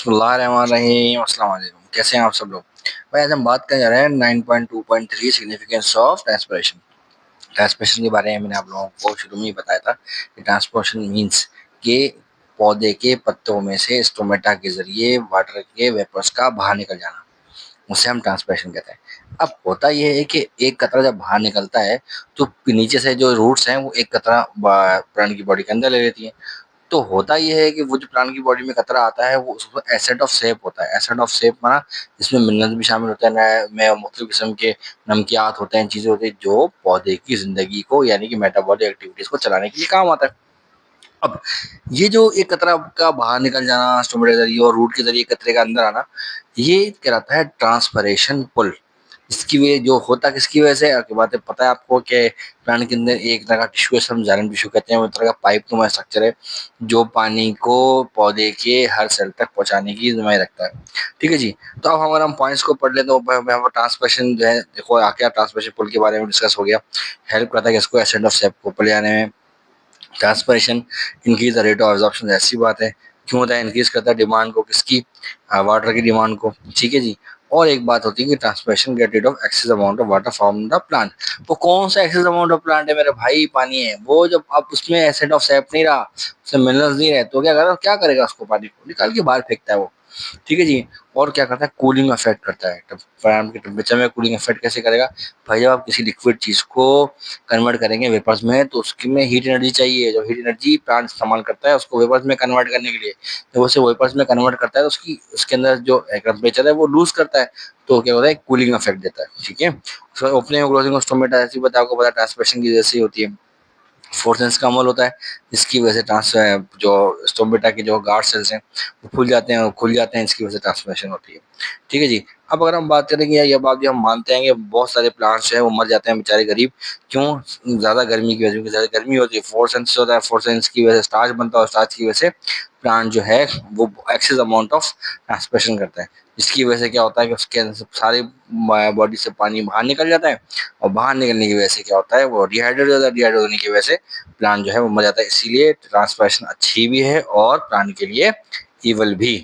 बिस्मिल्लाहिर्रहमानिर्रहीम, अस्सलाम वालेकुम। कैसे हैं आप सब लोग? भाई आज हम बात करने जा रहे हैं 9.2.3 सिग्निफिकेंस ऑफ ट्रांसपिरेशन। ट्रांसपिरेशन के बारे में मैंने आप लोगों को शुरू में ही बताया था कि ट्रांसपिरेशन मीन्स कि पौधे के पत्तों में से स्टोमेटा के जरिए वाटर के वेपर्स का बाहर निकल जाना, उसे हम ट्रांसपिरेशन कहते हैं। अब होता यह है कि एक कतरा जब बाहर निकलता है तो नीचे से जो रूट्स हैं वो एक कतरा प्लांट की बॉडी के अंदर ले लेती हैं। तो होता ये है कि वो जो प्लांट की बॉडी में कतरा आता है वो उसमें एसिड ऑफ सेप होता है। एसिड ऑफ सेप माना इसमें मिनरल्स भी शामिल होते हैं, में मुख्तलिफ किस्म के नमकियात होते हैं, चीज़ें होती हैं जो पौधे की ज़िंदगी को यानी कि मेटाबॉलिक एक्टिविटीज़ को चलाने के लिए काम आता है। अब ये जो एक कतरा का बाहर निकल जाना स्टोमेटा के जरिए और रूट के जरिए कतरे का अंदर आना, ये कहलाता है ट्रांसपरेशन पुल। इसकी वजह जो होता किसकी वजह से आपकी बात है, पता है आपको कि प्लांट के अंदर एक तरह का टिश्यू है, हम जाइलम टिश्यू कहते हैं। वो एक तरह का पाइप नुमा स्ट्रक्चर है जो पानी को पौधे के हर सेल तक पहुंचाने की जिम्मेदारी रखता है। ठीक है जी। तो अब अगर हम पॉइंट्स को पढ़ लें तो ट्रांसपरेशन जो है, देखो आके ट्रांसपरेशन पुल के बारे में डिस्कस हो गया। हेल्प करता है कि इसको एसिड ऑफ सेप को ऊपर ले जाने में। Transpiration increase the rate of absorption, ऐसी बात है। क्यों होता है? इंक्रीज करता है डिमांड को, किसकी? वाटर की डिमांड को। ठीक है जी। और एक बात होती है कि transpiration get rid of excess amount of water from the plant. वो कौन सा एक्सेस अमाउंट ऑफ प्लांट है मेरे भाई? पानी है। वो जब अब उसमें एसिड ऑफ सैप नहीं रहा, उसमें मिनरल्स नहीं रहे, तो क्या करेगा उसको? पानी को निकाल के बाहर फेंकता है वो। ठीक है जी। और क्या करता है? कूलिंग इफेक्ट करता है। प्लांट के टेम्परेचर में कूलिंग इफेक्ट कैसे करेगा भाई? जब आप किसी लिक्विड चीज को कन्वर्ट करेंगे वेपर्स में तो उसकी में हीट एनर्जी चाहिए। जो हीट एनर्जी प्लांट इस्तेमाल करता है उसको वेपर्स में कन्वर्ट करने के लिए, जब उसे वेपर्स में कन्वर्ट करता है तो उसकी उसके अंदर जो टेम्परेचर है वो लूज करता है। तो क्या होता है? कूलिंग इफेक्ट देता है। ठीक है। ओपनिंग और क्लोजिंग ऑफ स्टोमेटा ऐसी बात आपको पता है ट्रांसपिरेशन की जैसे ही होती है। फोर्सेंस का अमल होता है जिसकी वजह से ट्रांस जो स्टोमेटा के जो गार्ड सेल्स हैं वो फूल जाते हैं और खुल जाते हैं, इसकी वजह से ट्रांसफॉर्मेशन होती है। ठीक है जी। अब अगर हम बात करेंगे, ये बात भी हम मानते हैं कि बहुत सारे प्लांट्स जो है वो मर जाते हैं बेचारे गरीब। क्यों? ज़्यादा गर्मी की वजह से। ज़्यादा गर्मी होती है, फोर्सेंस होता है, फोर्सेंस की वजह से स्टार्च बनता है और स्टार्च की वजह से प्लांट जो है वो एक्सेस अमाउंट ऑफ ट्रांसपिरेशन करता है, जिसकी वजह से क्या होता है कि उसके अंदर से सारी बॉडी से पानी बाहर निकल जाता है। और बाहर निकलने की वजह से क्या होता है? वो डिहाइड्रेट हो जाता है। डिहाइड्रेट होने की वजह से प्लांट जो है वो मर जाता है। इसीलिए ट्रांसपिरेशन अच्छी भी है और प्लांट के लिए इवल भी।